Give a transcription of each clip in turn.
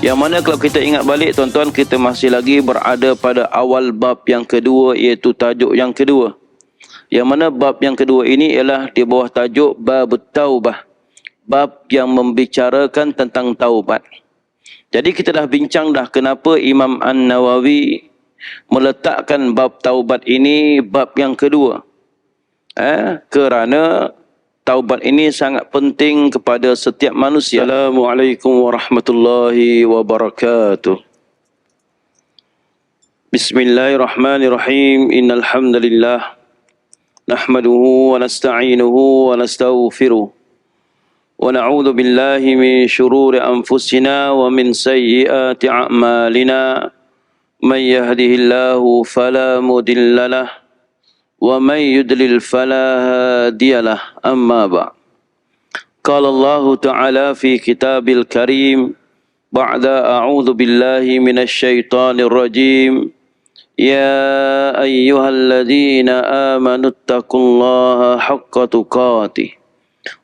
Yang mana kalau kita ingat balik tuan-tuan, kita masih lagi berada pada awal bab yang kedua, iaitu tajuk yang kedua. Yang mana bab yang kedua ini ialah di bawah tajuk Bab Taubah. Bab yang membicarakan tentang taubat. Jadi kita dah bincang dah kenapa Imam An-Nawawi meletakkan bab taubat ini bab yang kedua. Kerana taubat ini sangat penting kepada setiap manusia. Assalamualaikum warahmatullahi wabarakatuh. Bismillahirrahmanirrahim. Innal hamdalillah nahmaduhu wa nasta'inuhu wa nastaghfiruh. Wa na'udzu billahi min shururi anfusina wa min sayyiati a'malina. Man yahdihillahu fala mudilla lahu ومن يضلل فلا هادي له أما بعد قال الله تعالى في كتاب الكريم بعد أعوذ بالله من الشيطان الرجيم يا أيها الذين آمنوا اتقوا الله حق تقاته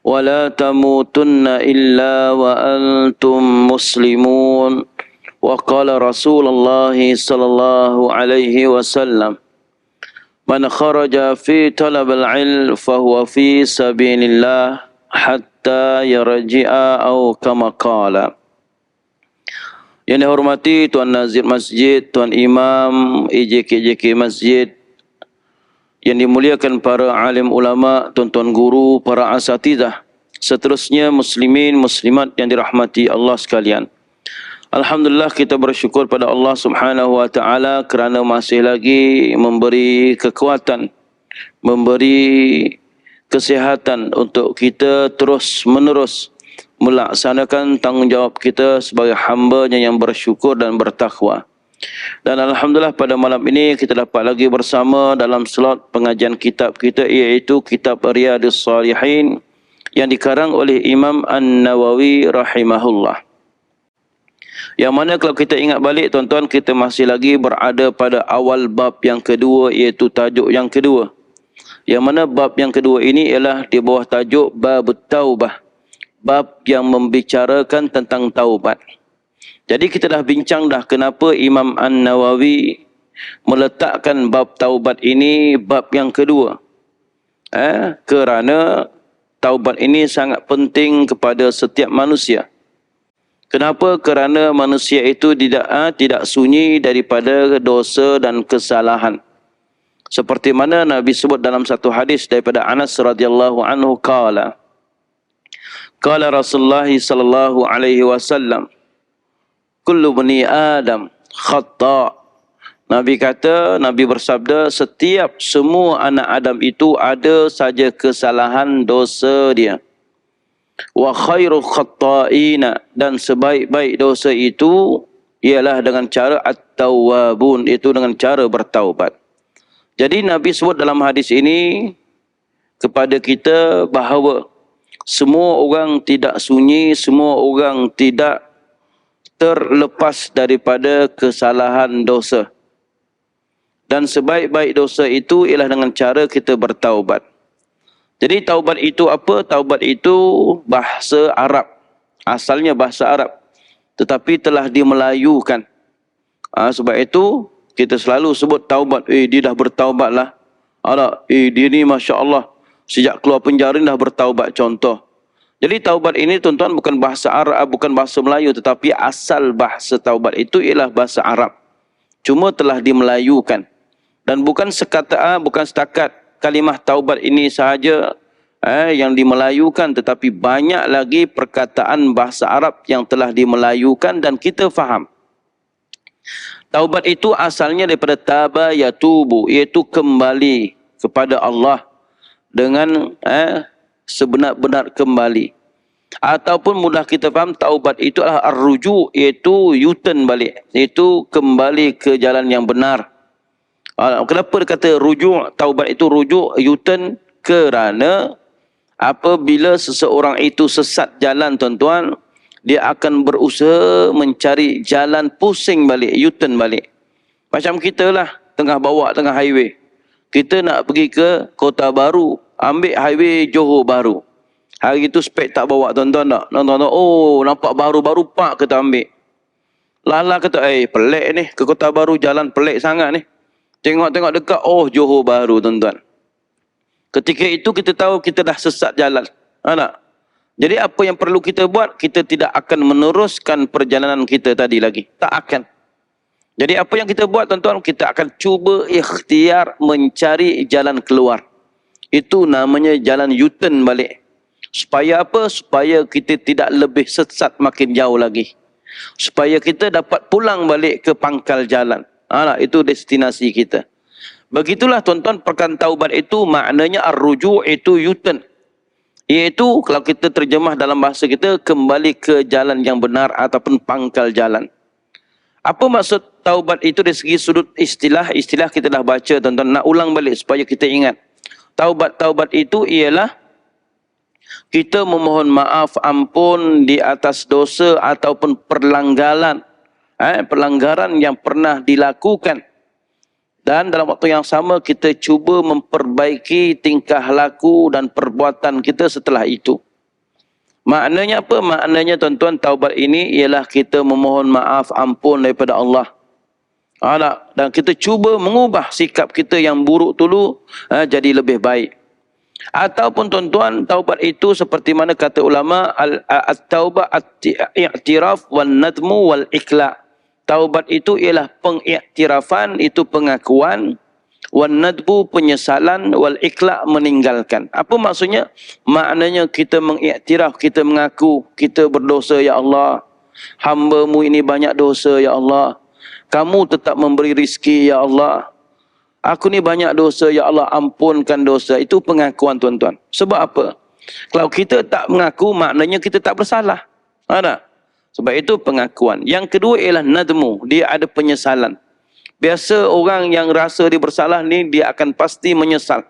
ولا تموتن إلا وأنتم مسلمون وقال رسول الله صلى الله عليه وسلم Man kharaja fi talabil ilm fahuwa fi sabilillah hatta yarji'a au kama qala. Yang dihormati Tuan Nazir Masjid, Tuan Imam IJK Masjid, yang dimuliakan para alim ulama, tuan-tuan guru, para asatidzah, seterusnya muslimin muslimat yang dirahmati Allah sekalian. Alhamdulillah, kita bersyukur pada Allah Subhanahu wa taala kerana masih lagi memberi kekuatan, memberi kesihatan untuk kita terus menerus melaksanakan tanggungjawab kita sebagai hamba-Nya yang bersyukur dan bertakwa. Dan alhamdulillah pada malam ini kita dapat lagi bersama dalam slot pengajian kitab kita, iaitu kitab Riyadhus Shalihin yang dikarang oleh Imam An-Nawawi rahimahullah. Yang mana kalau kita ingat balik tuan-tuan, kita masih lagi berada pada awal bab yang kedua, iaitu tajuk yang kedua. Yang mana bab yang kedua ini ialah di bawah tajuk Bab Taubah. Bab yang membicarakan tentang taubat. Jadi kita dah bincang dah kenapa Imam An-Nawawi meletakkan bab taubat ini bab yang kedua. Kerana taubat ini sangat penting kepada setiap manusia. Kenapa? Kerana manusia itu tidak sunyi daripada dosa dan kesalahan. Seperti mana Nabi sebut dalam satu hadis daripada Anas radhiyallahu anhu qala Rasulullah sallallahu alaihi wasallam kullu bani Adam khata'. Nabi kata, Nabi bersabda, setiap semua anak Adam itu ada saja kesalahan dosa dia. Wa khairu khatta'ina, dan sebaik-baik dosa itu ialah dengan cara at-tawwabun, itu dengan cara bertaubat. Jadi Nabi sebut dalam hadis ini kepada kita bahawa semua orang tidak sunyi, semua orang tidak terlepas daripada kesalahan dosa. Dan sebaik-baik dosa itu ialah dengan cara kita bertaubat. Jadi taubat itu apa? Taubat itu bahasa Arab. Asalnya bahasa Arab. Tetapi telah dimelayukan. Sebab itu kita selalu sebut taubat. Dia dah bertaubat lah. Dia ni Masya Allah. Sejak keluar penjara dah bertaubat, contoh. Jadi taubat ini tuan-tuan bukan bahasa Arab, bukan bahasa Melayu. Tetapi asal bahasa taubat itu ialah bahasa Arab. Cuma telah dimelayukan. Dan bukan setakat kalimah taubat ini sahaja yang dimelayukan, tetapi banyak lagi perkataan bahasa Arab yang telah dimelayukan dan kita faham. Taubat itu asalnya daripada taba yatubu, iaitu kembali kepada Allah dengan sebenar-benar kembali. Ataupun mudah kita faham, taubat itu adalah ar-ruju', iaitu U-turn balik, iaitu kembali ke jalan yang benar. Kenapa dia kata rujuk? Taubat itu rujuk, U-turn, kerana apabila seseorang itu sesat jalan tuan-tuan, dia akan berusaha mencari jalan pusing balik, U-turn balik. Macam kita lah, tengah highway. Kita nak pergi ke Kota Baru, ambil highway Johor Bahru. Hari itu spek tak bawa tuan-tuan tak? Tuan-tuan, oh nampak baru-baru pak kita ambil. Lala kata, pelik ni, ke Kota Baru jalan pelik sangat ni. Tengok-tengok dekat, oh Johor Bahru tuan-tuan. Ketika itu kita tahu kita dah sesat jalan. Tak? Jadi apa yang perlu kita buat, kita tidak akan meneruskan perjalanan kita tadi lagi. Tak akan. Jadi apa yang kita buat tuan-tuan, kita akan cuba ikhtiar mencari jalan keluar. Itu namanya jalan U-turn balik. Supaya apa? Supaya kita tidak lebih sesat makin jauh lagi. Supaya kita dapat pulang balik ke pangkal jalan. Itu destinasi kita. Begitulah tuan-tuan, perkataan taubat itu maknanya ar-ruju' itu U-turn. Iaitu kalau kita terjemah dalam bahasa kita, kembali ke jalan yang benar ataupun pangkal jalan. Apa maksud taubat itu dari segi sudut istilah? Istilah kita dah baca tuan-tuan. Nak ulang balik supaya kita ingat. Taubat itu ialah kita memohon maaf ampun di atas dosa ataupun pelanggaran. Pelanggaran yang pernah dilakukan. Dan dalam waktu yang sama kita cuba memperbaiki tingkah laku dan perbuatan kita setelah itu. Maknanya apa? Maknanya tuan-tuan, taubat ini ialah kita memohon maaf ampun daripada Allah. Dan kita cuba mengubah sikap kita yang buruk dulu jadi lebih baik. Ataupun tuan-tuan, taubat itu seperti mana kata ulama, at-taubah at-i'tiraf wan nadmu wal ikla. Taubat itu ialah pengiktirafan, itu pengakuan, wan nadbu penyesalan, wal ikla meninggalkan. Apa maksudnya? Maknanya kita mengiktiraf, kita mengaku kita berdosa ya Allah. Hamba-Mu ini banyak dosa ya Allah. Kamu tetap memberi rizki ya Allah. Aku ni banyak dosa ya Allah, ampunkan dosa. Itu pengakuan tuan-tuan. Sebab apa? Kalau kita tak mengaku, maknanya kita tak bersalah. Ada? Sebab itu pengakuan. Yang kedua ialah nadmu. Dia ada penyesalan. Biasa orang yang rasa dia bersalah ni, dia akan pasti menyesal.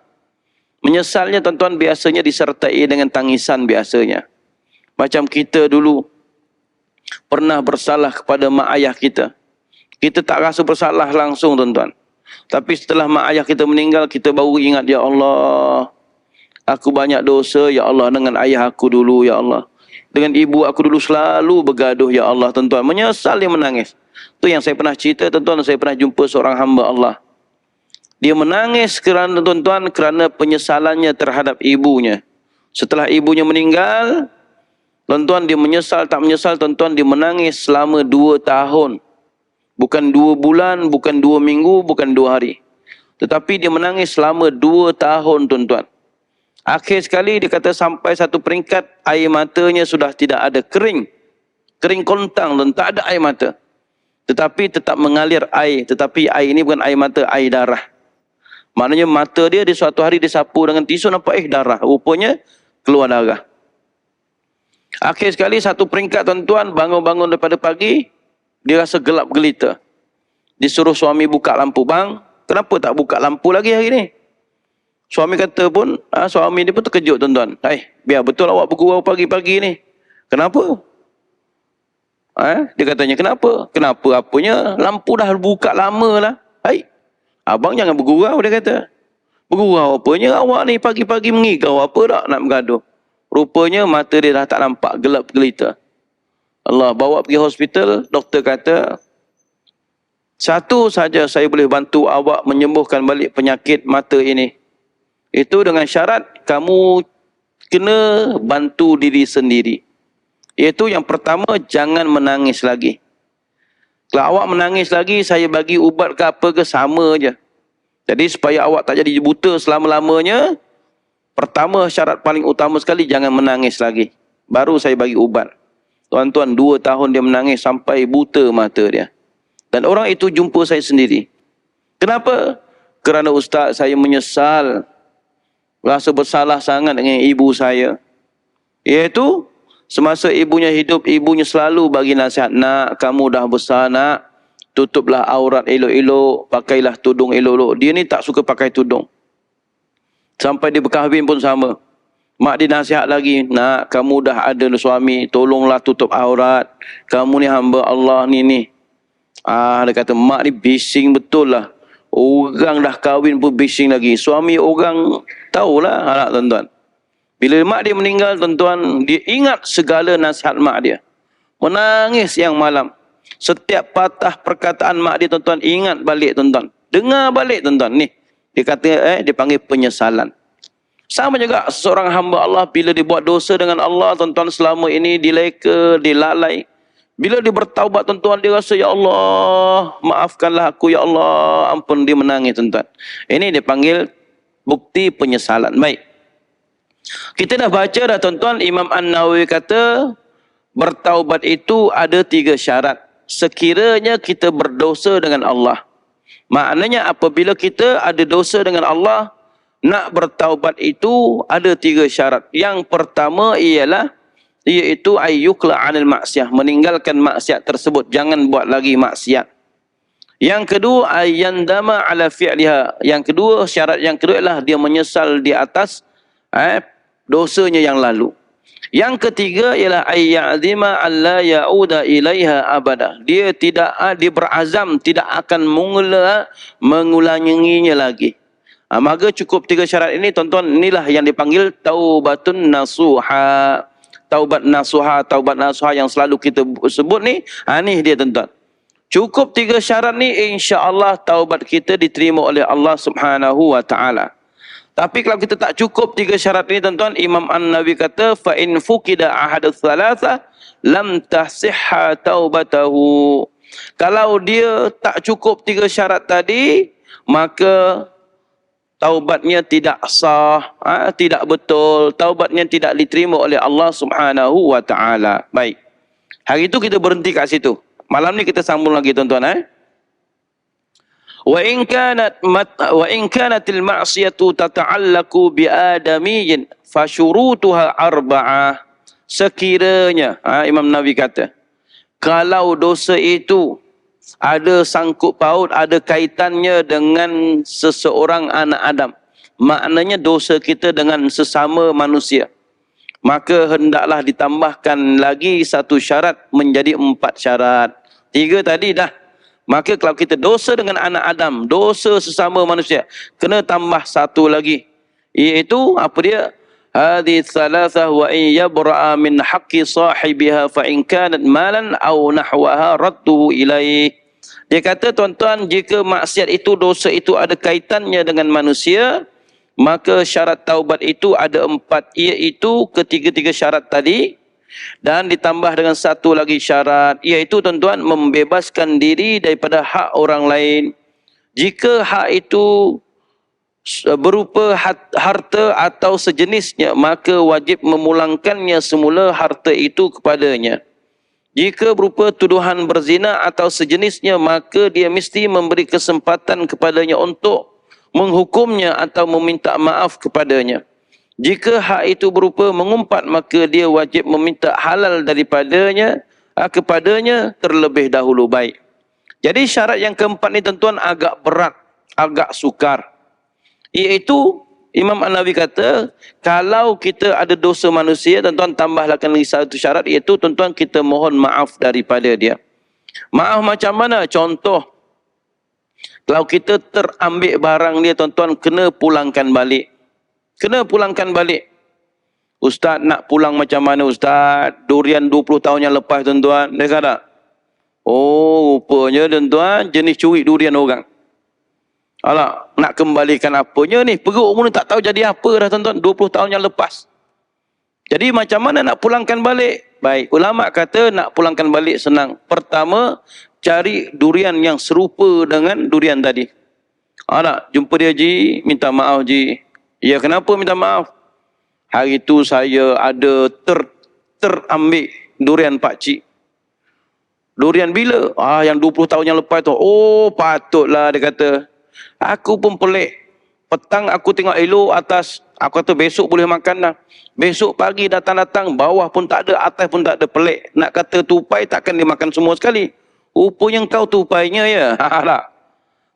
Menyesalnya tuan-tuan biasanya disertai dengan tangisan biasanya. Macam kita dulu pernah bersalah kepada mak ayah kita. Kita tak rasa bersalah langsung tuan-tuan. Tapi setelah mak ayah kita meninggal, kita baru ingat, ya Allah, aku banyak dosa ya Allah dengan ayah aku dulu ya Allah. Dengan ibu aku dulu selalu bergaduh ya Allah tuan-tuan. Menyesal, dia menangis. Itu yang saya pernah cerita tuan-tuan, saya pernah jumpa seorang hamba Allah. Dia menangis kerana tuan-tuan, kerana penyesalannya terhadap ibunya. Setelah ibunya meninggal, tuan-tuan dia menyesal, tak menyesal tuan-tuan, dia menangis selama 2 tahun. Bukan 2 bulan, bukan 2 minggu, bukan 2 hari. Tetapi dia menangis selama 2 tahun tuan-tuan. Akhir sekali dia kata sampai satu peringkat air matanya sudah tidak ada, kering. Kering kontang dan tak ada air mata. Tetapi tetap mengalir air. Tetapi air ini bukan air mata, air darah. Maknanya mata dia di suatu hari disapu dengan tisu, nampak darah. Rupanya keluar darah. Akhir sekali satu peringkat tuan-tuan, bangun-bangun daripada pagi, dia rasa gelap gelita. Disuruh suami buka lampu. Bang, kenapa tak buka lampu lagi hari ni? Suami kata pun, suami dia pun terkejut tuan-tuan. Biar betul awak bergurau pagi-pagi ni. Kenapa? Dia katanya, kenapa? Kenapa apanya? Lampu dah buka lama lah. Abang jangan bergurau, dia kata. Bergurau apanya? Awak ni pagi-pagi mengigau apa tak nak bergaduh? Rupanya mata dia dah tak nampak, gelap gelita. Allah, bawa pergi hospital, doktor kata, satu saja saya boleh bantu awak menyembuhkan balik penyakit mata ini. Itu dengan syarat kamu kena bantu diri sendiri. Iaitu yang pertama, jangan menangis lagi. Kalau awak menangis lagi, saya bagi ubat ke apa ke, sama je. Jadi supaya awak tak jadi buta selama-lamanya, pertama syarat paling utama sekali, jangan menangis lagi. Baru saya bagi ubat. Tuan-tuan, 2 tahun dia menangis sampai buta mata dia. Dan orang itu jumpa saya sendiri. Kenapa? Kerana ustaz, saya menyesal. Rasa bersalah sangat dengan ibu saya. Iaitu, semasa ibunya hidup, ibunya selalu bagi nasihat. Nak, kamu dah besar nak. Tutuplah aurat elok-elok. Pakailah tudung elok-elok. Dia ni tak suka pakai tudung. Sampai dia berkahwin pun sama. Mak dia nasihat lagi. Nak, kamu dah ada suami. Tolonglah tutup aurat. Kamu ni hamba Allah ni. Dia kata, mak ni bising betul lah. Orang dah kahwin pun bising lagi. Suami orang tahulah anak tuan-tuan. Bila mak dia meninggal tuan-tuan, dia ingat segala nasihat mak dia. Menangis siang malam. Setiap patah perkataan mak dia tuan-tuan, ingat balik tuan-tuan. Dengar balik tuan-tuan. Ni, dia kata, dipanggil penyesalan. Sama juga seorang hamba Allah bila dia buat dosa dengan Allah, tuan-tuan, selama ini dileka, dilalai. Bila dia bertaubat, tuan-tuan, dia rasa, ya Allah, maafkanlah aku, ya Allah, ampun, dia menangis, tuan-tuan. Ini dipanggil bukti penyesalan. Baik. Kita dah baca dah, tuan-tuan, Imam An-Nawawi kata, bertaubat itu ada 3 syarat. Sekiranya kita berdosa dengan Allah. Maknanya apabila kita ada dosa dengan Allah, nak bertaubat itu ada 3 syarat. Yang pertama ialah iaitu ayyukla 'anil maksiyah, meninggalkan maksiat tersebut, jangan buat lagi maksiat. Yang kedua ayyandama 'ala fi'liha. Yang kedua, syarat yang kedua ialah dia menyesal di atas dosanya yang lalu. Yang ketiga ialah ayya'zima alla ya'uda ilaiha abada. Dia berazam tidak akan mengulanginya lagi. Maka cukup 3 syarat ini, tuan-tuan, inilah yang dipanggil taubatun nasuha. Taubat nasuha yang selalu kita sebut ni, ni dia, tuan-tuan. Cukup 3 syarat ni, insya-Allah taubat kita diterima oleh Allah Subhanahu wa taala. Tapi kalau kita tak cukup 3 syarat ini, tuan-tuan, Imam An-Nawawi kata fa in fuqida ahadats thalatha lam tahsihha taubatahu. Kalau dia tak cukup 3 syarat tadi, maka taubatnya tidak sah, tidak betul, taubatnya tidak diterima oleh Allah Subhanahu wa taala. Baik. Hari itu kita berhenti kat situ. Malam ni kita sambung lagi, tuan-tuan. Wa in kanatil ma'siyatu tata'allaqu bi adamiyyin fa syurutuha arba'ah. Sekiranya, Imam Nawawi kata, kalau dosa itu ada sangkut paut, ada kaitannya dengan seseorang anak Adam, maknanya dosa kita dengan sesama manusia, maka hendaklah ditambahkan lagi 1 syarat menjadi 4 syarat. 3 tadi dah. Maka kalau kita dosa dengan anak Adam, dosa sesama manusia, kena tambah 1 lagi. Iaitu apa dia? Hadhi thalathah wa in yabra'a min haqqi sahibiha fa in kanat malan aw nahwaha radduhu ilaih. Dia kata, tuan-tuan, jika maksiat itu, dosa itu ada kaitannya dengan manusia, maka syarat taubat itu ada 4, iaitu ketiga-tiga syarat tadi, dan ditambah dengan 1 lagi syarat, iaitu, tuan-tuan, membebaskan diri daripada hak orang lain. Jika hak itu berupa harta atau sejenisnya, maka wajib memulangkannya semula harta itu kepadanya. Jika berupa tuduhan berzina atau sejenisnya, maka dia mesti memberi kesempatan kepadanya untuk menghukumnya atau meminta maaf kepadanya. Jika hak itu berupa mengumpat, maka dia wajib meminta halal daripadanya kepadanya terlebih dahulu. Baik. Jadi syarat yang keempat ni, tuan-tuan, agak berat, agak sukar. Iaitu Imam An-Nawawi kata, kalau kita ada dosa manusia, tuan-tuan, tambahlah lagi 1 syarat, iaitu, tuan-tuan, kita mohon maaf daripada dia. Maaf macam mana? Contoh, kalau kita terambil barang dia, tuan-tuan, kena pulangkan balik. Kena pulangkan balik. Ustaz, nak pulang macam mana, Ustaz? Durian 20 tahun yang lepas, tuan-tuan. Dia kata, oh, rupanya, tuan-tuan, jenis curi durian orang. Alah, nak kembalikan apanya ni? Perut pun tak tahu jadi apa dah, tuan-tuan, 20 tahun yang lepas. Jadi macam mana nak pulangkan balik? Baik, ulama kata nak pulangkan balik senang. Pertama, cari durian yang serupa dengan durian tadi. Alah, jumpa dia, Ji, minta maaf, Ji. Ya, kenapa minta maaf? Hari itu saya ada terambil durian pakcik. Durian bila? Yang 20 tahun yang lepas tu. Oh, patutlah, dia kata. Aku pun pelik. Petang aku tengok elok atas. Aku kata besok boleh makan dah. Besok pagi datang-datang, bawah pun tak ada, atas pun tak ada, pelik. Nak kata tupai, takkan dia makan semua sekali. Rupanya kau tupainya, ya.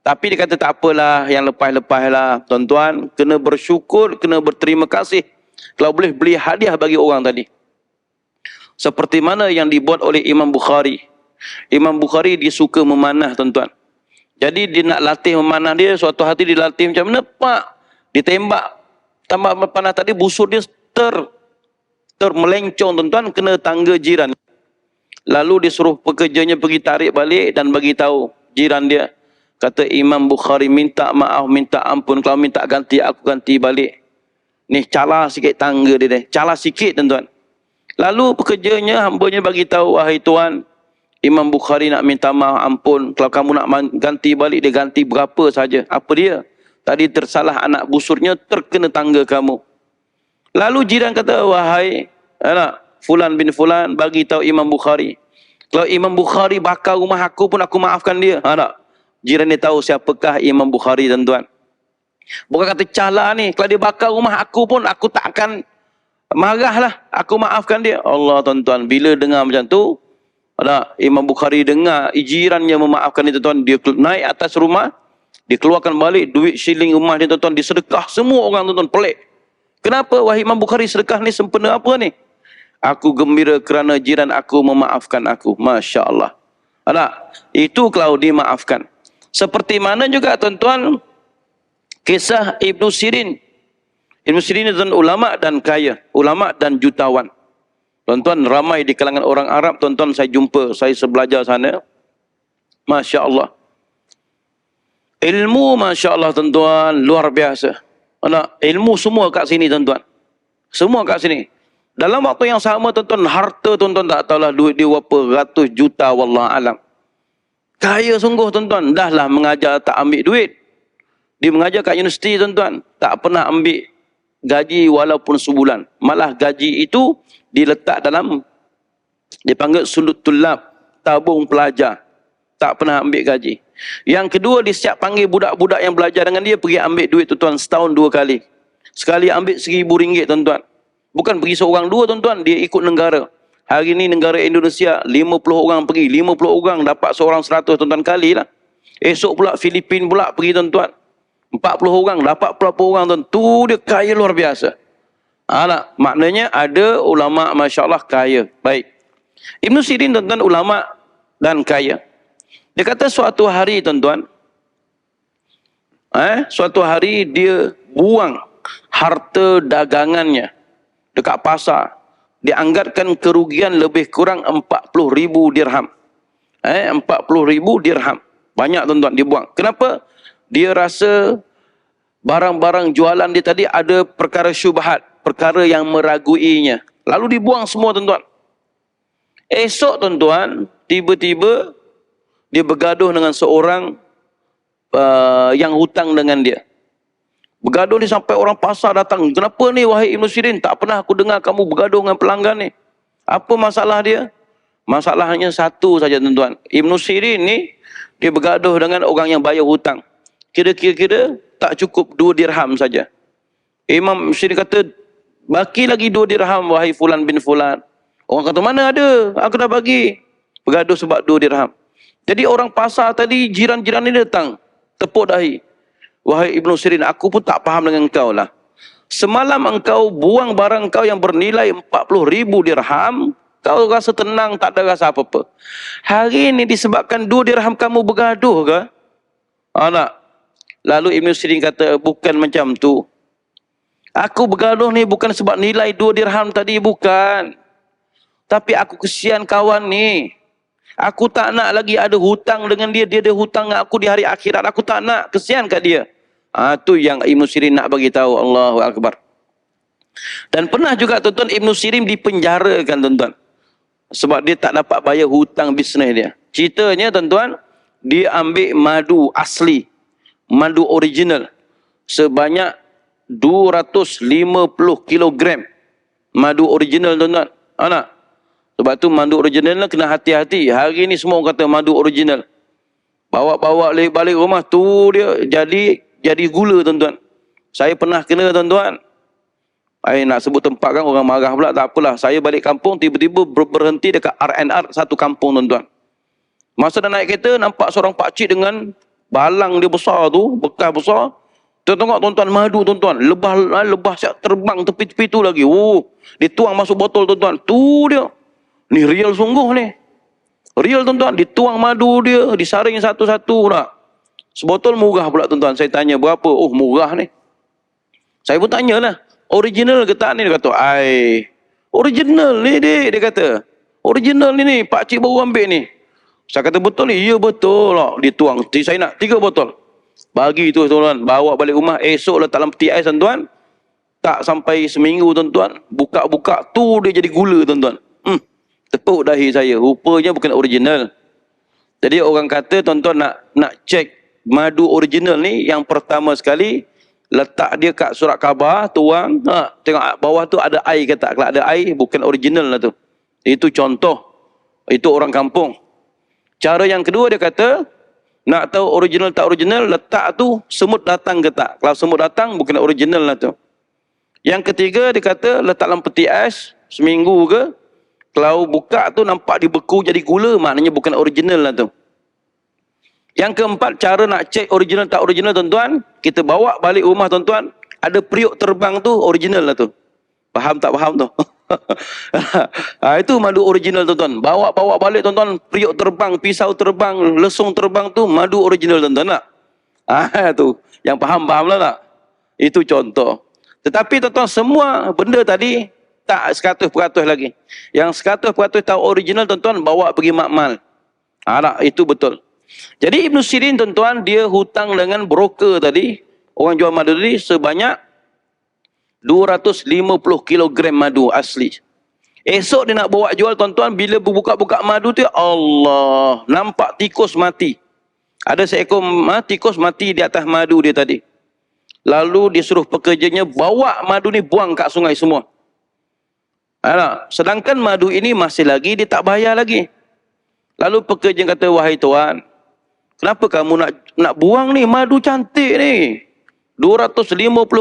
Tapi dia kata tak apalah, yang lepas-lepas lah. Tuan-tuan, kena bersyukur, kena berterima kasih. Kalau boleh beli hadiah bagi orang tadi. Seperti mana yang dibuat oleh Imam Bukhari. Imam Bukhari dia suka memanah, tuan-tuan. Jadi dia nak latih memanah dia, suatu hati dia latih macam mana? Pak, ditembak. Tambah panah tadi, busur dia termelencong, tuan-tuan, kena tangga jiran. Lalu disuruh pekerjanya pergi tarik balik dan bagi tahu jiran dia. Kata Imam Bukhari, minta maaf, minta ampun. Kalau minta ganti, aku ganti balik. Ni cala sikit tangga dia ni. Cala sikit tuan-tuan. Lalu pekerjanya, hambanya bagi tahu, wahai tuan, Imam Bukhari nak minta maaf, ampun. Kalau kamu nak ganti balik, dia ganti berapa saja. Apa dia? Tadi tersalah anak busurnya, terkena tangga kamu. Lalu jiran kata, wahai anak Fulan bin Fulan, bagi tahu Imam Bukhari. Kalau Imam Bukhari bakar rumah aku pun aku maafkan dia. Tak? Jiran dia tahu siapakah Imam Bukhari, tuan-tuan. Bukan kata cala ni. Kalau dia bakar rumah aku pun aku tak akan marahlah. Aku maafkan dia. Allah, tuan-tuan. Bila dengar macam tu, Imam Bukhari dengar jirannya memaafkan dia, tuan-tuan. Dia naik atas rumah. Dia keluarkan balik duit shilling rumah dia, tuan-tuan. Disedekah semua orang, tuan-tuan. Pelik. Kenapa wahai Imam Bukhari sedekah ni sempena apa ni? Aku gembira kerana jiran aku memaafkan aku. Masya Allah. Itu kalau dimaafkan. Seperti mana juga tuan-tuan kisah Ibnu Sirin. Ibnu Sirin itu ulama dan kaya. Ulama dan jutawan. Tuan-tuan, ramai di kalangan orang Arab. Tuan-tuan, saya jumpa, saya sebelajar sana. Masya Allah. Ilmu Masya Allah, tuan-tuan, luar biasa. Ilmu semua kat sini, tuan-tuan. Semua kat sini. Dalam waktu yang sama, tuan-tuan, harta, tuan-tuan, tak tahulah duit dia berapa ratus juta, wallah alam. Kaya sungguh, tuan-tuan. Dahlah mengajar tak ambil duit. Dia mengajar kat universiti, tuan-tuan. Tak pernah ambil gaji walaupun sebulan. Malah gaji itu diletak dalam, dipanggil sulut tulab, tabung pelajar. Tak pernah ambil gaji. Yang kedua, dia siap panggil budak-budak yang belajar dengan dia, pergi ambil duit, tuan-tuan, setahun 2 kali. Sekali ambil RM1,000, tuan-tuan. Bukan pergi seorang dua, tuan-tuan. Dia ikut negara. Hari ini negara Indonesia, 50 orang pergi. 50 orang dapat seorang 100, tuan-tuan, kali lah. Esok pula Filipin pula pergi, tuan-tuan. 40 orang dapat berapa orang, tuan. Tu dia kaya luar biasa. Maknanya ada ulama, Masya Allah, kaya. Baik. Ibnu Sirin, tuan-tuan, ulama dan kaya. Dia kata suatu hari, tuan-tuan. Suatu hari dia buang harta dagangannya dekat pasar. Dia anggarkan kerugian lebih kurang 40,000 dirham. 40,000 dirham. Banyak, tuan-tuan, dia buang. Kenapa? Dia rasa barang-barang jualan dia tadi ada perkara syubhat. Perkara yang meraguinya. Lalu dibuang semua, tuan-tuan. Esok, tuan-tuan, tiba-tiba dia bergaduh dengan seorang yang hutang dengan dia. Bergaduh ni sampai orang pasar datang. Kenapa ni wahai Ibnu Sirin? Tak pernah aku dengar kamu bergaduh dengan pelanggan ni. Apa masalah dia? Masalahnya satu saja, tuan-tuan. Ibnu Sirin ni, dia bergaduh dengan orang yang bayar hutang. Kira-kira tak cukup 2 dirham saja. Imam Sirin kata, baki lagi 2 dirham wahai Fulan bin Fulan. Orang kata, mana ada? Aku dah bagi. Bergaduh sebab 2 dirham. Jadi orang pasar tadi, jiran-jiran ni datang. Tepuk dahi. Wahai Ibnu Sirin, aku pun tak faham dengan engkau lah. Semalam engkau buang barang kau yang bernilai 40,000 dirham, kau rasa tenang, tak ada rasa apa-apa. Hari ini disebabkan 2 dirham kamu bergaduh ke? Tak. Lalu Ibnu Sirin kata, bukan macam tu. Aku bergaduh ni bukan sebab nilai 2 dirham tadi, bukan. Tapi aku kesian kawan ni. Aku tak nak lagi ada hutang dengan dia. Dia ada hutang dengan aku di hari akhirat. Aku tak nak. Kesian kat dia. Tu yang Ibnu Sirin nak bagi tahu. Allahu Akbar. Dan pernah juga, tuan-tuan, Ibnu Sirin dipenjarakan, tuan-tuan. Sebab dia tak dapat bayar hutang bisnes dia. Ceritanya, tuan-tuan, dia ambil madu asli. Madu original. Sebanyak 250 kilogram. Madu original, tuan-tuan. Anak. Sebab tu madu original kena hati-hati. Hari ni semua orang kata madu original. Bawa-bawa balik rumah tu dia jadi gula, tuan-tuan. Saya pernah kena, tuan-tuan. Saya nak sebut tempat kan orang marah pula, tak apalah. Saya balik kampung tiba-tiba berhenti dekat R&R satu kampung, tuan-tuan. Masa dah naik kereta nampak seorang pakcik dengan balang dia besar tu, bekas besar. Tengok, tuan-tuan, madu, tuan-tuan. Lebah siap terbang tepi-tepi tu lagi. Dia tuang masuk botol, tuan-tuan. Tu dia. Ni real sungguh ni. Real, tuan-tuan. Dituang madu dia, disaring satu-satu tak. Sebotol murah pula, tuan-tuan. Saya tanya berapa? Oh, murah ni. Saya pun tanyalah. Original ke tak ni? Dia kata, original ni, dia kata. Original ni, pakcik baru ambil ni. Saya kata betul ni? Ya betul lah. Dituang. Saya nak 3 botol. Bagi tu tuan-tuan. Bawa balik rumah. Esok letak dalam peti ais tuan-tuan. Tak sampai seminggu tuan-tuan. Buka-buka. Tu dia jadi gula tuan-tuan. Tepuk dahi saya. Rupanya bukan original. Jadi orang kata tuan-tuan nak cek madu original ni. Yang pertama sekali. Letak dia kat surat khabar. Tuang. Tengok bawah tu ada air kata. Kalau ada air bukan original lah tu. Itu contoh. Itu orang kampung. Cara yang kedua dia kata. Nak tahu original tak original. Letak tu semut datang ke tak. Kalau semut datang bukan original lah tu. Yang ketiga dia kata letak dalam peti ais. Seminggu ke. Kalau buka tu nampak dibeku jadi gula. Maknanya bukan original lah tu. Yang keempat, cara nak cek original tak original tuan-tuan. Kita bawa balik rumah tuan-tuan. Ada periuk terbang tu original lah tu. Faham tak faham tu? Itu madu original tuan-tuan. Bawa balik tuan-tuan. Periuk terbang, pisau terbang, lesung terbang tu madu original tuan-tuan tak? Tu. Yang faham lah tak? Itu contoh. Tetapi tuan-tuan semua benda tadi tak 100% lagi. Yang 100% tahu original tuan-tuan bawa pergi makmal. Tak, itu betul. Jadi Ibn Sirin tuan-tuan dia hutang dengan broker tadi. Orang jual madu tadi sebanyak 250 kg madu asli. Esok dia nak bawa jual tuan-tuan. Bila buka-buka madu tu Allah. Nampak tikus mati. Ada seekor tikus mati di atas madu dia tadi. Lalu dia suruh pekerjanya bawa madu ni buang kat sungai semua. Sedangkan madu ini masih lagi dia tak bayar lagi. Lalu pekerja kata, wahai tuan, kenapa kamu nak buang ni? Madu cantik ni. 250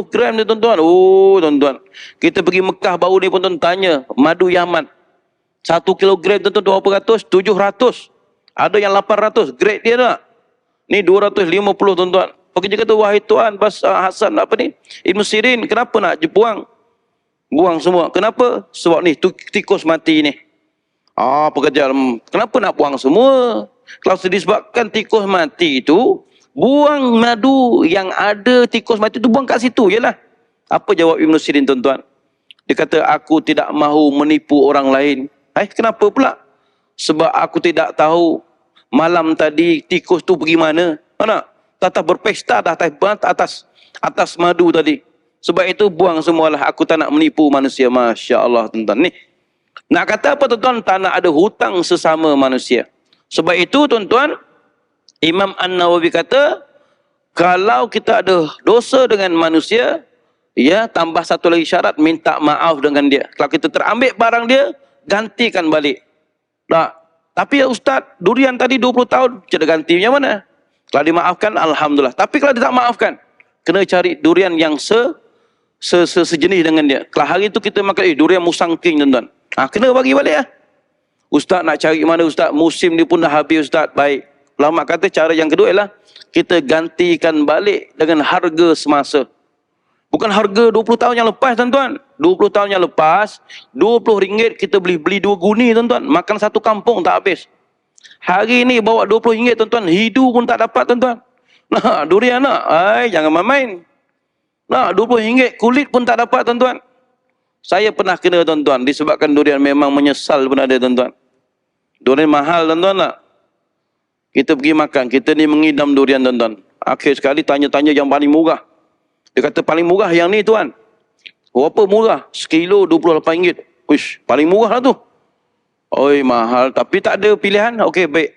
gram ni tuan-tuan. Oh tuan-tuan. Kita pergi Mekah baru ni pun tuan tanya. Madu Yaman. 1 kilogram tuan-tuan berapa ratus? 700. Ada yang 800. Grade dia tak? Ni 250 tuan-tuan. Pekerja kata, wahai tuan, Hasan apa ni? Ibn Sirin, kenapa nak buang? Buang semua. Kenapa? Sebab ni tikus mati ni. Pekerja, kenapa nak buang semua? Kalau disebabkan tikus mati itu, buang madu yang ada tikus mati itu buang kat situ je lah. Apa jawab Ibn Sirin tuan-tuan? Dia kata, aku tidak mahu menipu orang lain. Kenapa pula? Sebab aku tidak tahu malam tadi tikus tu pergi mana. Mana? Tatap berpesta dah atas madu tadi. Sebab itu buang semualah. Aku tak nak menipu manusia. Masya Allah tuan-tuan. Ni. Nak kata apa tuan-tuan? Tak nak ada hutang sesama manusia. Sebab itu tuan-tuan, Imam An-Nawawi kata, kalau kita ada dosa dengan manusia, ya tambah satu lagi syarat, minta maaf dengan dia. Kalau kita terambil barang dia, gantikan balik. Tak. Tapi ya Ustaz, durian tadi 20 tahun, cara ganti macam mana? Kalau dimaafkan, Alhamdulillah. Tapi kalau dia tak maafkan, kena cari durian yang sejenis dengan dia. Kalau hari itu kita makan durian musang king tuan-tuan. Kena bagi balik lah. Ustaz nak cari mana Ustaz? Musim ni pun dah habis Ustaz. Baik. Ulama kata cara yang kedua ialah kita gantikan balik dengan harga semasa. Bukan harga 20 tahun yang lepas tuan-tuan. 20 tahun yang lepas, RM20 kita beli 2 guni tuan-tuan. Makan satu kampung tak habis. Hari ni bawa RM20 tuan-tuan. Hidu pun tak dapat tuan-tuan. Nah, durian nak. Jangan main-main. Nah, RM20 kulit pun tak dapat tuan-tuan. Saya pernah kena tuan-tuan. Disebabkan durian memang menyesal pun ada tuan-tuan. Durian mahal tuan-tuan tak? Kita pergi makan. Kita ni mengidam durian tuan-tuan. Akhir sekali tanya-tanya yang paling murah. Dia kata paling murah yang ni tuan. Berapa murah? Sekilo RM28. Uish, paling murah lah tu. Oi, mahal. Tapi tak ada pilihan. Okey, baik.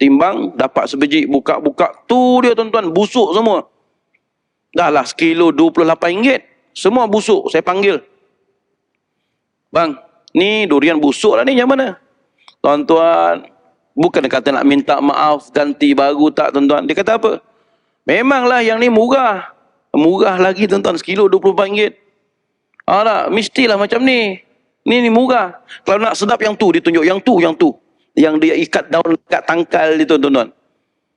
Timbang, dapat sebiji. Buka-buka. Tu dia tuan-tuan. Busuk semua. Dah lah sekilo RM28. Semua busuk. Saya panggil. Bang, ni durian busuk lah ni. Yang mana? Tuan-tuan. Bukan dia kata nak minta maaf. Ganti baru tak tuan-tuan. Dia kata apa? Memanglah yang ni murah. Murah lagi tuan-tuan. Sekilo RM24. Tak, mestilah macam ni. Ni murah. Kalau nak sedap yang tu, ditunjuk yang tu. Yang dia ikat daun dekat tangkal ni tuan-tuan.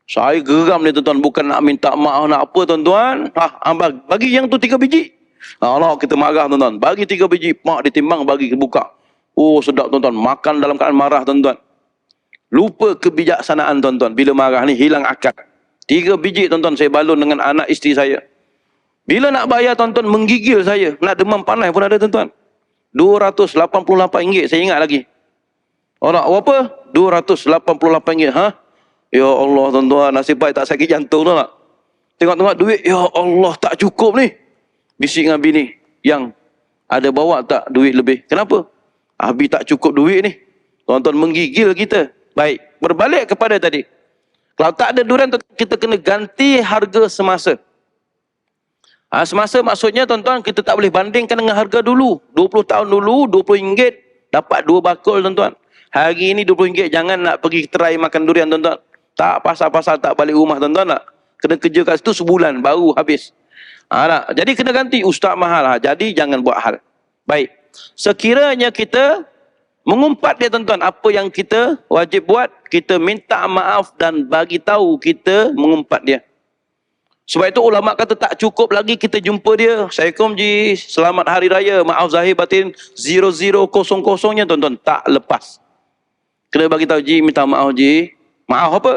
Saya geram ni tuan-tuan. Bukan nak minta maaf nak apa tuan-tuan. Bagi yang tu 3 biji. Allah kita marah tuan-tuan. Bagi 3 biji. Mak ditimbang bagi buka. Oh sedap tuan-tuan. Makan dalam keadaan marah tuan-tuan. Lupa kebijaksanaan tuan-tuan. Bila marah ni hilang akal. 3 biji tuan-tuan saya balun dengan anak isteri saya. Bila nak bayar tuan-tuan menggigil saya. Nak demam panas pun ada tuan-tuan. RM288 saya ingat lagi. Orang apa? RM288. Ha? Ya Allah tuan-tuan, nasib baik tak sakit jantung tu tak? Tengok-tengok duit, ya Allah tak cukup ni. Bisik dengan bini yang ada bawa tak duit lebih. Kenapa? Habis tak cukup duit ni. Tuan-tuan menggigil kita. Baik, berbalik kepada tadi. Kalau tak ada durian, kita kena ganti harga semasa. Semasa maksudnya tuan-tuan, kita tak boleh bandingkan dengan harga dulu. 20 tahun dulu, RM20 dapat 2 bakul tuan-tuan. Hari ini RM20, jangan nak pergi try makan durian tuan-tuan. Tak pasal-pasal tak balik rumah tuan-tuan nak. Kena kerja kat situ sebulan, baru habis. Tak. Jadi kena ganti, ustaz mahal. Jadi jangan buat hal. Baik, sekiranya kita mengumpat dia tuan-tuan, apa yang kita wajib buat, kita minta maaf dan bagi tahu kita mengumpat dia. Sebab itu ulama kata tak cukup lagi kita jumpa dia. Assalamualaikum ji, selamat hari raya, maaf zahir batin 0000-nya tuan-tuan, tak lepas. Kena bagi tahu ji, minta maaf ji. Maaf apa?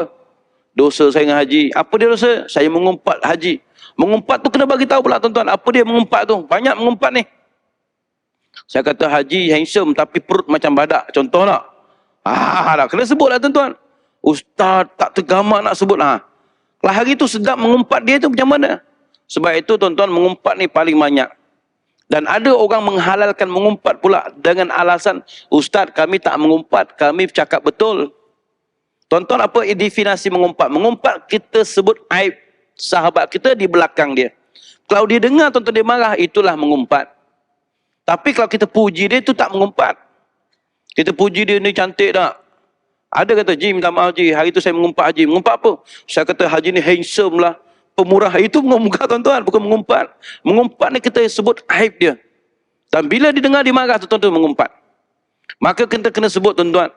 Dosa saya dengan haji. Apa dia dosa? Saya mengumpat haji. Mengumpat tu kena bagi tahu pula tuan-tuan, apa dia mengumpat tu? Banyak mengumpat ni. Saya kata haji handsome tapi perut macam badak. Contoh tak? Tak kena sebut lah tuan-tuan. Ustaz tak tergamak nak sebut. Kalau hari tu sedap mengumpat dia tu macam mana? Sebab itu tuan-tuan, mengumpat ni paling banyak. Dan ada orang menghalalkan mengumpat pula dengan alasan, Ustaz kami tak mengumpat, kami cakap betul. Tuan-tuan, apa definisi mengumpat? Mengumpat kita sebut aib sahabat kita di belakang dia. Kalau dia dengar tuan-tuan dia marah, itulah mengumpat. Tapi kalau kita puji dia, itu tak mengumpat. Kita puji dia, ni cantik tak? Ada kata, ji minta maaf ji, hari tu saya mengumpat haji. Mengumpat apa? Saya kata haji ni handsome lah, pemurah. Itu mengumpat tuan-tuan, bukan mengumpat. Mengumpat ni kita sebut aib dia. Dan bila didengar dia marah, tuan-tuan mengumpat. Maka kita kena sebut tuan-tuan,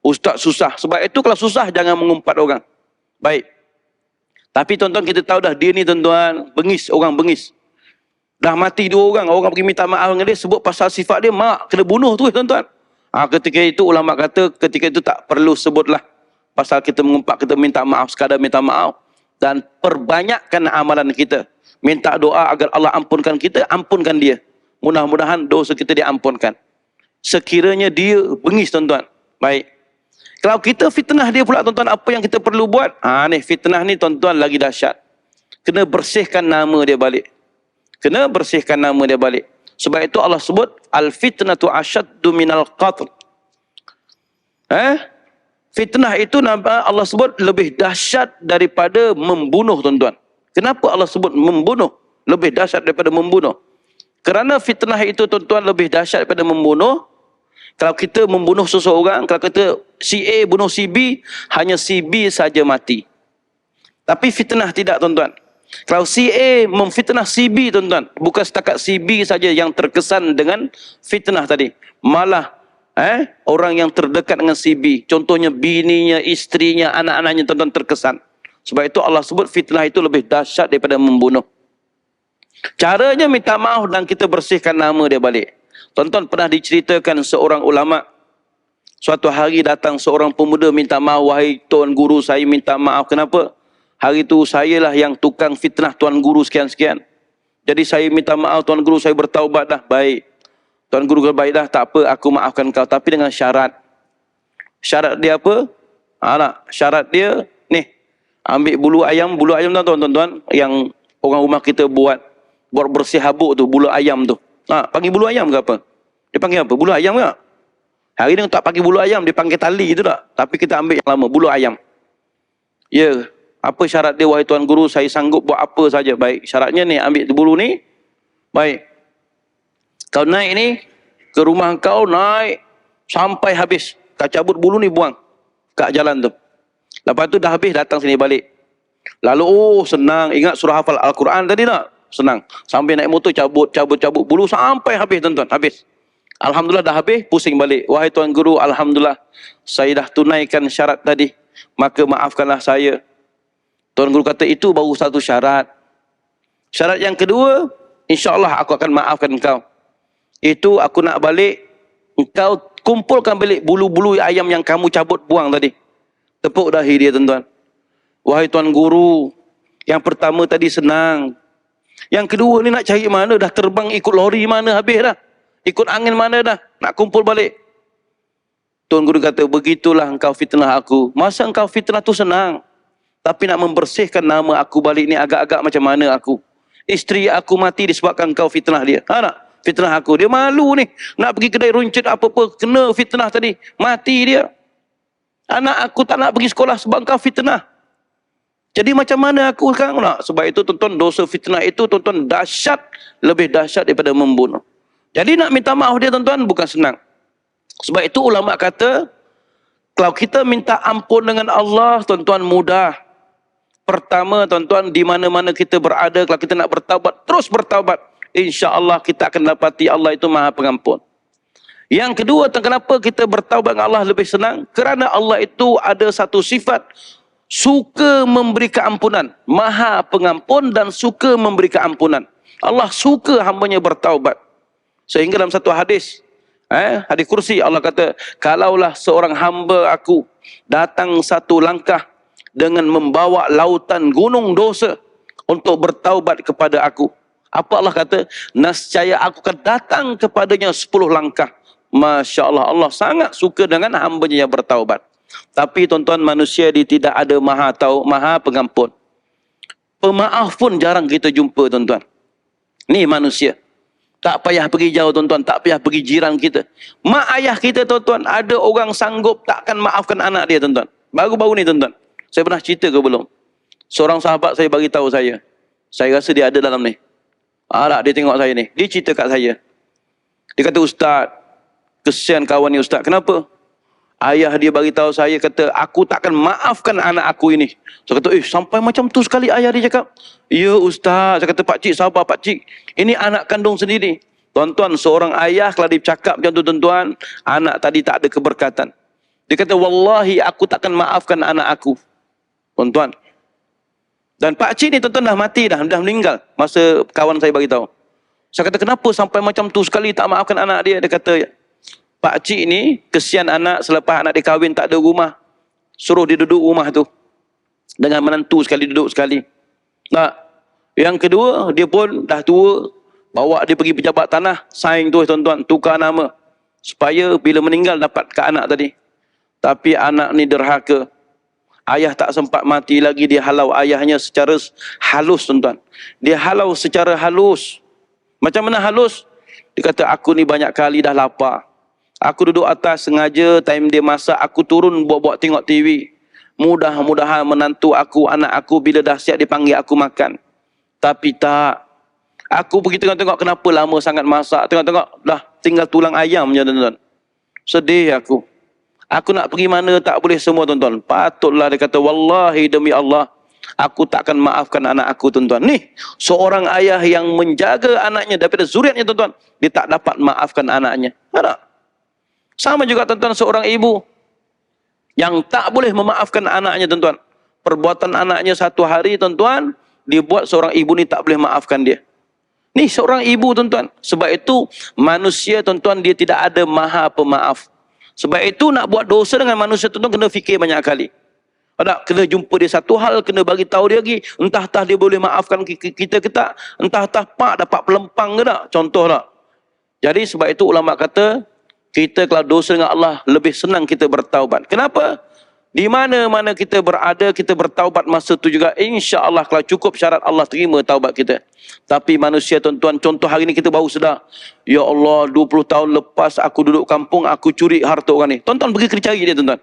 Ustaz susah. Sebab itu kalau susah, jangan mengumpat orang. Baik. Tapi tuan-tuan, kita tahu dah dia ni tuan-tuan, bengis, orang bengis. Dah mati 2 orang, orang pergi minta maaf dengan dia, sebut pasal sifat dia, mak kena bunuh tu tuan-tuan. Ketika itu ulama kata, ketika itu tak perlu sebutlah pasal kita mengumpat, kita minta maaf, sekadar minta maaf. Dan perbanyakkan amalan kita. Minta doa agar Allah ampunkan kita, ampunkan dia. Mudah-mudahan dosa kita diampunkan. Sekiranya dia bengis tuan-tuan. Baik. Kalau kita fitnah dia pula tuan-tuan, apa yang kita perlu buat? Ni fitnah ni tuan-tuan lagi dahsyat. Kena bersihkan nama dia balik. Kena bersihkan nama dia balik. Sebab itu Allah sebut al-fitnatu asyaddu minal qatl. Fitnah itu Allah sebut lebih dahsyat daripada membunuh tuan-tuan. Kenapa Allah sebut membunuh lebih dahsyat daripada membunuh? Kerana fitnah itu tuan-tuan lebih dahsyat daripada membunuh. Kalau kita membunuh seseorang, kalau kita si A bunuh si B, hanya si B saja mati. Tapi fitnah tidak tuan-tuan. Kalau si A memfitnah si B tuan-tuan, bukan setakat si B saja yang terkesan dengan fitnah tadi. Malah orang yang terdekat dengan si B, contohnya bininya, istrinya, anak-anaknya tuan-tuan terkesan. Sebab itu Allah sebut fitnah itu lebih dahsyat daripada membunuh. Caranya minta maaf dan kita bersihkan nama dia balik. Tuan-tuan, pernah diceritakan seorang ulama, suatu hari datang seorang pemuda minta maaf, wahai tuan guru saya minta maaf. Kenapa? Hari itu sayalah yang tukang fitnah tuan guru sekian-sekian. Jadi saya minta maaf tuan guru, saya bertaubat dah. Baik. Tuan guru kata, baik dah, tak apa, aku maafkan kau. Tapi dengan syarat. Syarat dia apa? Syarat dia, ni, ambil bulu ayam tuan-tuan, yang orang rumah kita buat bersih habuk tu, bulu ayam tu. Panggil bulu ayam ke apa? Dia panggil apa? Bulu ayam ke? Hari ni tak panggil bulu ayam, dia panggil tali tu tak? Tapi kita ambil yang lama, bulu ayam. Ya. Apa syarat dia, wahai tuan guru, saya sanggup buat apa saja. Baik, syaratnya ni, ambil bulu ni. Baik. Kau naik ni, ke rumah kau, naik sampai habis. Kau cabut bulu ni, buang kat jalan tu. Lepas tu dah habis, datang sini balik. Lalu, senang. Ingat surah hafal Al-Quran tadi tak? Senang. Sambil naik motor, cabut bulu sampai habis tuan-tuan. Habis. Alhamdulillah dah habis, pusing balik. Wahai tuan guru, Alhamdulillah, saya dah tunaikan syarat tadi. Maka maafkanlah saya. Tuan guru kata, itu baru satu syarat. Syarat yang kedua, insya-Allah aku akan maafkan engkau. Itu aku nak balik, engkau kumpulkan balik bulu-bulu ayam yang kamu cabut buang tadi. Tepuk dahi dia tuan-tuan. Wahai tuan guru, yang pertama tadi senang. Yang kedua ni nak cari mana, dah terbang ikut lori mana habis dah. Ikut angin mana dah, nak kumpul balik. Tuan Guru kata, begitulah engkau fitnah aku. Masa engkau fitnah tu senang. Tapi nak membersihkan nama aku balik ni agak-agak macam mana aku. Isteri aku mati disebabkan engkau fitnah dia. Ha tak? Fitnah aku. Dia malu ni. Nak pergi kedai runcit apa-apa. Kena fitnah tadi. Mati dia. Anak aku tak nak pergi sekolah sebab engkau fitnah. Jadi macam mana aku sekarang nak? Sebab itu tuan-tuan, dosa fitnah itu tuan-tuan dahsyat. Lebih dahsyat daripada membunuh. Jadi nak minta maaf dia tuan-tuan bukan senang. Sebab itu ulama kata, kalau kita minta ampun dengan Allah, tuan-tuan mudah. Pertama, tuan-tuan, di mana-mana kita berada, kalau kita nak bertaubat, terus bertaubat. InsyaAllah kita akan dapati Allah itu Maha Pengampun. Yang kedua, kenapa kita bertaubat dengan Allah lebih senang? Kerana Allah itu ada satu sifat, suka memberi keampunan. Maha Pengampun dan suka memberi keampunan. Allah suka hambanya bertaubat. Sehingga dalam satu hadis, hadis kursi, Allah kata, kalaulah seorang hamba aku datang satu langkah dengan membawa lautan gunung dosa untuk bertaubat kepada aku. Apa Allah kata? Nescaya aku akan datang kepadanya 10 langkah. Masya Allah, Allah sangat suka dengan hambanya yang bertaubat. Tapi tuan-tuan, manusia dia tidak ada maha pengampun. Pemaaf pun jarang kita jumpa tuan-tuan. Ni manusia. Tak payah pergi jauh tuan-tuan, tak payah pergi jiran kita. Mak ayah kita tuan-tuan, ada orang sanggup takkan maafkan anak dia tuan-tuan. Baru-baru ni tuan-tuan. Saya pernah cerita ke belum? Seorang sahabat saya bagi tahu saya. Saya rasa dia ada dalam ni. Tak, dia tengok saya ni. Dia cerita kat saya. Dia kata, Ustaz, kesian kawan ni Ustaz. Kenapa? Ayah dia bagi tahu saya, kata, aku takkan maafkan anak aku ini. Saya kata, sampai macam tu sekali ayah dia cakap. Ya Ustaz. Saya kata, Pakcik sabar Pakcik. Ini anak kandung sendiri. Tuan-tuan, seorang ayah kalau dia cakap macam tu tuan-tuan, anak tadi tak ada keberkatan. Dia kata, wallahi aku takkan maafkan anak aku. Tuan-tuan. Dan pakcik ni tuan-tuan dah mati dah meninggal masa kawan saya bagi tahu. Saya kata, kenapa sampai macam tu sekali tak maafkan anak dia? Dia kata, pakcik ni kesian anak selepas anak dia kahwin tak ada rumah. Suruh dia duduk rumah tu. Dengan menantu sekali duduk sekali. Nah, yang kedua, dia pun dah tua. Bawa dia pergi pejabat tanah. Sign tu tuan-tuan, tukar nama. Supaya bila meninggal dapat ke anak tadi. Tapi anak ni derhaka. Ayah tak sempat mati lagi, dia halau ayahnya secara halus tuan-tuan. Dia halau secara halus. Macam mana halus? Dia kata, aku ni banyak kali dah lapar. Aku duduk atas sengaja, time dia masak, aku turun buat-buat tengok TV. Mudah-mudahan menantu aku, anak aku bila dah siap dipanggil aku makan. Tapi tak. Aku pergi tengok-tengok kenapa lama sangat masak. Tengok-tengok dah tinggal tulang ayam je tuan-tuan. Sedih aku. Aku nak pergi mana tak boleh semua tuan-tuan. Patutlah dia kata, wallahi demi Allah, aku takkan maafkan anak aku tuan-tuan. Ni, seorang ayah yang menjaga anaknya daripada zuriatnya tuan-tuan. Dia tak dapat maafkan anaknya. Ada? Sama juga tuan-tuan, seorang ibu yang tak boleh memaafkan anaknya tuan-tuan. Perbuatan anaknya satu hari tuan-tuan, dia buat seorang ibu ni tak boleh maafkan dia. Ni seorang ibu tuan-tuan. Sebab itu manusia tuan-tuan dia tidak ada maha pemaaf. Sebab itu nak buat dosa dengan manusia tuan-tuan kena fikir banyak kali. Ada kena jumpa dia satu hal, kena bagi tahu dia lagi. Entah-entah dia boleh maafkan kita ke tak. Entah-entah pak dapat pelempang ke tak. Contoh tak. Jadi sebab itu ulama kata, kita kalau dosa dengan Allah lebih senang kita bertaubat. Kenapa? Di mana-mana kita berada, kita bertaubat masa tu juga. InsyaAllah kalau cukup syarat Allah terima taubat kita. Tapi manusia tuan-tuan, contoh hari ni kita baru sedar. Ya Allah, 20 tahun lepas aku duduk kampung, aku curi harta orang ni. Tuan-tuan pergi kena cari dia tuan-tuan.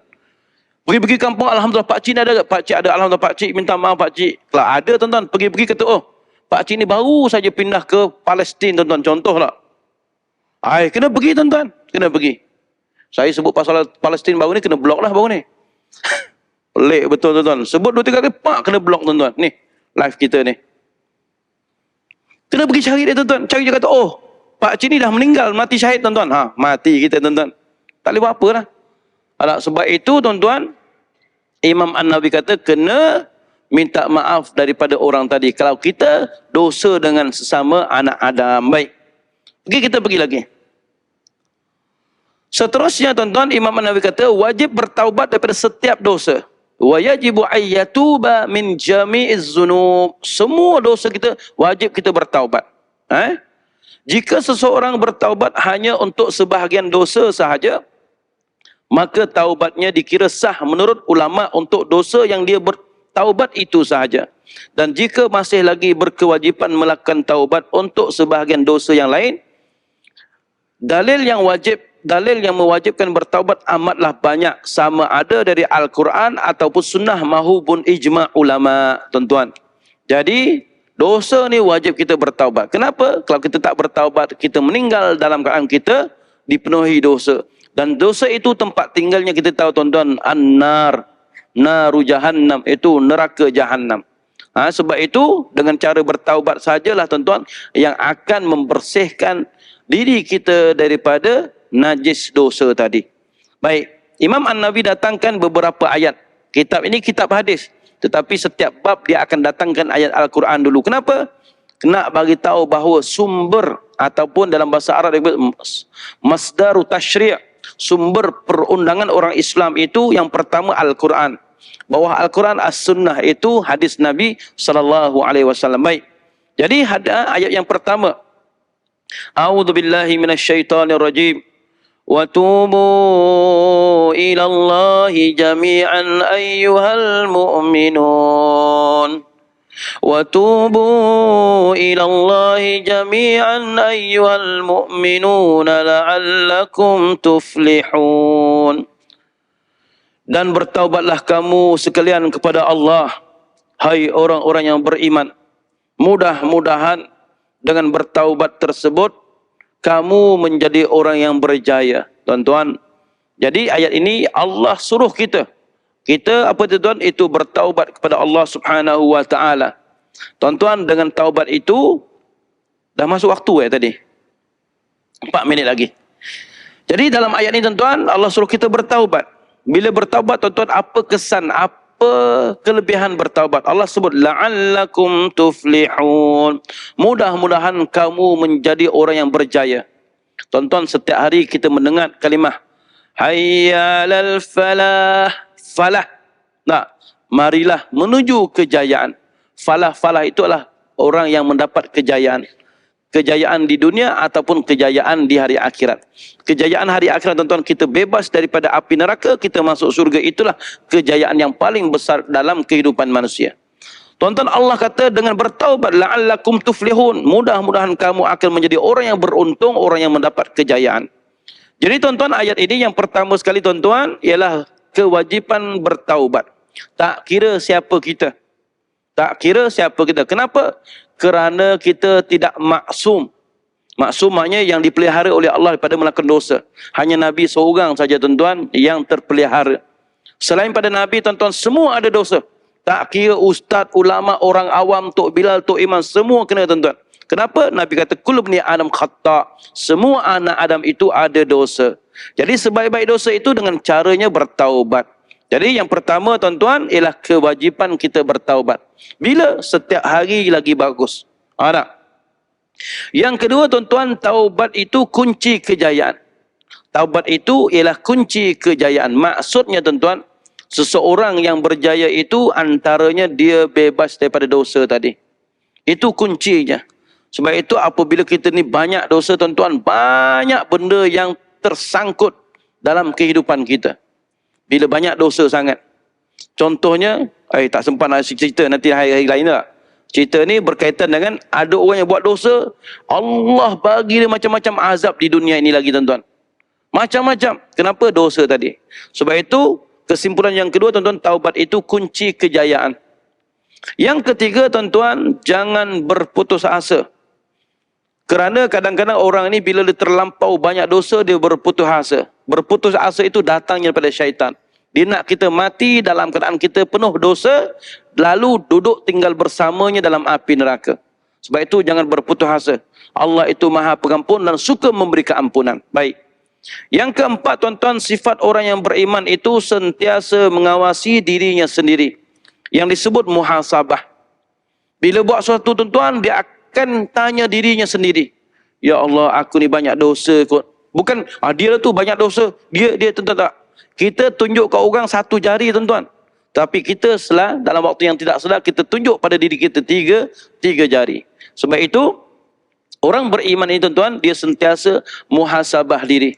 Pergi-pergi kampung, Alhamdulillah pakcik ni ada ke? Pakcik ada, Alhamdulillah pakcik minta maaf pakcik. Kalau ada tuan-tuan, pergi-pergi kata, pakcik ni baru saja pindah ke Palestin tuan-tuan. Contoh lah. Kena pergi tuan-tuan. Kena pergi. Saya sebut pasal Palestin baru ni, kena blok lah baru ni. Pelik betul tuan-tuan. Sebut 2-3 kali, kena blok tuan-tuan. Ni, live kita ni. Kena pergi cari dia tuan-tuan. Cari dia kata, pakcik ni dah meninggal, mati syahid tuan-tuan. Mati kita tuan-tuan. Tak boleh buat apa lah. Sebab itu tuan-tuan, Imam An-Nawawi kata, kena minta maaf daripada orang tadi. Kalau kita dosa dengan sesama anak Adam. Baik. Kita pergi lagi. Seterusnya tuan-tuan, Imam An-Nawawi kata, wajib bertaubat daripada setiap dosa. Wa yajibu ayyatuba min jami'iz zunub. Semua dosa kita wajib kita bertaubat. Jika seseorang bertaubat hanya untuk sebahagian dosa sahaja, maka taubatnya dikira sah menurut ulama untuk dosa yang dia bertaubat itu sahaja. Dan jika masih lagi berkewajipan melakukan taubat untuk sebahagian dosa yang lain, dalil yang mewajibkan bertaubat amatlah banyak, sama ada dari Al-Quran ataupun sunnah mahupun ijma' ulama, tuan-tuan. Jadi dosa ni wajib kita bertaubat. Kenapa? Kalau kita tak bertaubat, kita meninggal dalam keadaan kita dipenuhi dosa. Dan dosa itu tempat tinggalnya kita tahu, tuan-tuan, an-nar, naru jahannam, itu neraka jahannam. Sebab itu dengan cara bertaubat sajalah, tuan-tuan, yang akan membersihkan diri kita daripada najis dosa tadi. Baik, Imam An-Nawawi datangkan beberapa ayat. Kitab ini kitab hadis, tetapi setiap bab dia akan datangkan ayat Al-Quran dulu. Kenapa? Kena bagi tahu bahawa sumber ataupun dalam bahasa Arab masdaru tasyri', sumber perundangan orang Islam itu yang pertama Al-Quran. Bawah Al-Quran As-Sunnah itu hadis Nabi SAW. Baik. Jadi ada ayat yang pertama. A'udzubillahi minasyaitonirrajim. Wa tubu ilallahi jami'an ayyuhal mu'minun. Wa tubu ilallahi jami'an ayyuhal mu'minun la'allakum tuflihun. Dan bertaubatlah kamu sekalian kepada Allah, hai orang-orang yang beriman. Mudah-mudahan dengan bertaubat tersebut kamu menjadi orang yang berjaya, tuan-tuan. Jadi ayat ini Allah suruh kita apa tuan-tuan, itu bertaubat kepada Allah Subhanahu wa taala. Tuan-tuan, dengan taubat itu dah masuk waktu tadi. 4 minit lagi. Jadi dalam ayat ini, tuan-tuan, Allah suruh kita bertaubat. Bila bertaubat, tuan-tuan, apa kesan, apa kelebihan bertaubat? Allah sebut la'allakum tuflihun. Mudah-mudahan kamu menjadi orang yang berjaya. Tuan-tuan, setiap hari kita mendengar kalimah hayya 'alal falah. Falah. Nah, marilah menuju kejayaan. Falah itu adalah orang yang mendapat kejayaan. Kejayaan di dunia ataupun kejayaan di hari akhirat. Kejayaan hari akhirat, tuan-tuan, kita bebas daripada api neraka, kita masuk surga, itulah kejayaan yang paling besar dalam kehidupan manusia. Tuan-tuan, Allah kata dengan bertaubat la'allakum tuflihun, mudah-mudahan kamu akan menjadi orang yang beruntung, orang yang mendapat kejayaan. Jadi tuan-tuan, ayat ini yang pertama sekali, tuan-tuan, ialah kewajipan bertaubat. Tak kira siapa kita. Tak kira siapa kita. Kenapa? Kerana kita tidak maksum. Maksum maknanya yang dipelihara oleh Allah daripada melakukan dosa. Hanya Nabi seorang saja, tuan-tuan, yang terpelihara. Selain pada Nabi, tuan-tuan, semua ada dosa. Tak kira ustaz, ulama, orang awam, Tok Bilal, Tok Iman, semua kena, tuan-tuan. Kenapa? Nabi kata kullu bani Adam khata'. Semua anak Adam itu ada dosa. Jadi sebaik-baik dosa itu dengan caranya bertaubat. Jadi yang pertama, tuan-tuan, ialah kewajipan kita bertaubat. Bila? Setiap hari lagi bagus. Tak? Yang kedua, tuan-tuan, taubat itu kunci kejayaan. Taubat itu ialah kunci kejayaan. Maksudnya, tuan-tuan, seseorang yang berjaya itu antaranya dia bebas daripada dosa tadi. Itu kuncinya. Sebab itu apabila kita ni banyak dosa, tuan-tuan, banyak benda yang tersangkut dalam kehidupan kita. Bila banyak dosa sangat. Contohnya, tak sempat nak cerita, nanti hari-hari lain tak. Cerita ni berkaitan dengan ada orang yang buat dosa, Allah bagi dia macam-macam azab di dunia ini lagi, tuan-tuan. Macam-macam. Kenapa? Dosa tadi. Sebab itu, kesimpulan yang kedua, tuan-tuan, taubat itu kunci kejayaan. Yang ketiga, tuan-tuan, jangan berputus asa. Kerana kadang-kadang orang ni bila dia terlampau banyak dosa, dia berputus asa. Berputus asa itu datangnya daripada syaitan. Dia nak kita mati dalam keadaan kita penuh dosa, lalu duduk tinggal bersamanya dalam api neraka. Sebab itu jangan berputus asa. Allah itu Maha Pengampun dan suka memberi keampunan. Baik. Yang keempat, tuan-tuan, sifat orang yang beriman itu sentiasa mengawasi dirinya sendiri. Yang disebut muhasabah. Bila buat sesuatu, tuan-tuan, dia akan tanya dirinya sendiri. Ya Allah, aku ni banyak dosa kot. Bukan, dia tu banyak dosa. Dia tuan-tuan tak. Kita tunjuk ke orang satu jari, tuan-tuan. Tapi kita dalam waktu yang tidak sedar, kita tunjuk pada diri kita tiga jari. Sebab itu, orang beriman ini, tuan-tuan, dia sentiasa muhasabah diri.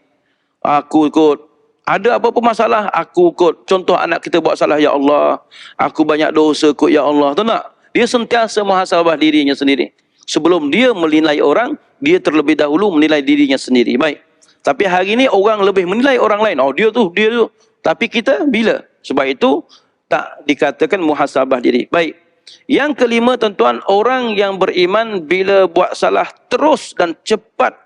Aku kot, Ada apa-apa masalah, aku kot. Contoh anak kita buat salah, ya Allah, aku banyak dosa kot, ya Allah. Tahu tak? Dia sentiasa muhasabah dirinya sendiri. Sebelum dia menilai orang, dia terlebih dahulu menilai dirinya sendiri. Baik. Tapi hari ini orang lebih menilai orang lain. Oh, dia tu, dia tu. Tapi kita bila? Sebab itu tak dikatakan muhasabah diri. Baik. Yang kelima, tuan-tuan, orang yang beriman bila buat salah terus dan cepat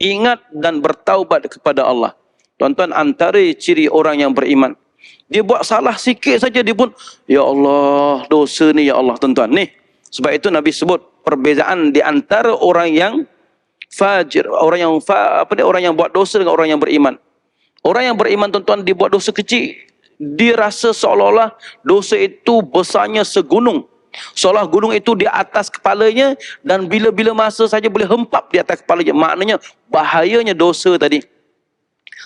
ingat dan bertaubat kepada Allah. Tuan-tuan, antara ciri orang yang beriman, dia buat salah sikit saja dia pun, ya Allah, dosa ni ya Allah, tuan-tuan. Ni, sebab itu Nabi sebut perbezaan di antara orang yang fajir, orang yang buat dosa dengan orang yang beriman. Orang yang beriman, tuan-tuan, dia buat dosa kecil, dia rasa seolah-olah dosa itu besarnya segunung. Seolah gunung itu di atas kepalanya dan bila-bila masa saja boleh hempap di atas kepalanya. Maknanya bahayanya dosa tadi.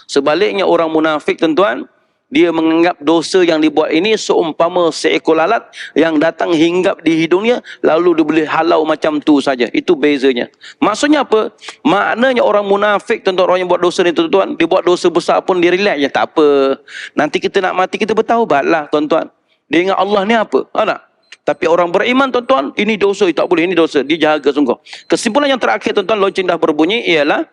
Sebaliknya orang munafik, tuan-tuan, dia menganggap dosa yang dibuat ini seumpama seekor lalat yang datang hinggap di hidungnya, lalu dia boleh halau macam tu saja. Itu bezanya. Maksudnya apa? Maknanya orang munafik, tuan-tuan, orang yang buat dosa ni, tuan-tuan, dia buat dosa besar pun dia relax je, tak apa. Nanti kita nak mati, kita bertaubatlah, tuan-tuan. Dia ingat Allah ni apa? Tak? Tapi orang beriman, tuan-tuan, ini dosa, tak boleh, ini dosa. Dia jaga sungguh. Kesimpulan yang terakhir, tuan-tuan, lonceng dah berbunyi, ialah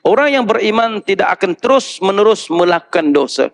orang yang beriman tidak akan terus-menerus melakukan dosa.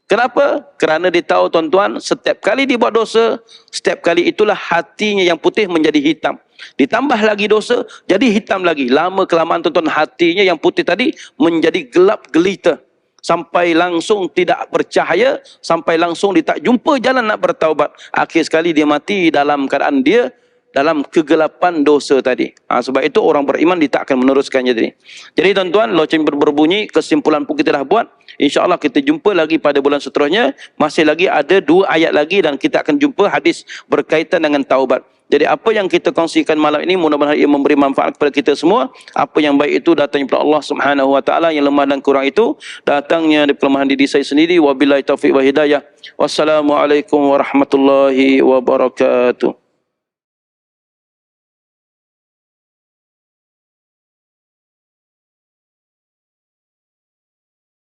Kenapa? Kerana dia tahu, tuan-tuan, setiap kali dia buat dosa, setiap kali itulah hatinya yang putih menjadi hitam. Ditambah lagi dosa, jadi hitam lagi. Lama-kelamaan, tuan-tuan, hatinya yang putih tadi menjadi gelap gelita. Sampai langsung tidak bercahaya, sampai langsung dia tak jumpa jalan nak bertaubat. Akhir sekali dia mati dalam keadaan dia dalam kegelapan dosa tadi. Sebab itu orang beriman dia tak akan meneruskannya tadi. Jadi tuan-tuan, loceng berbunyi, kesimpulan pun kita dah buat. InsyaAllah kita jumpa lagi pada bulan seterusnya. Masih lagi ada 2 ayat lagi dan kita akan jumpa hadis berkaitan dengan taubat. Jadi apa yang kita kongsikan malam ini mudah-mudahan ia memberi manfaat kepada kita semua. Apa yang baik itu datangnya daripada Allah Subhanahu wa taala, yang lemah dan kurang itu datangnya dari kelemahan diri saya sendiri. Wabillahi taufiq wa hidayah. Wassalamualaikum warahmatullahi wabarakatuh.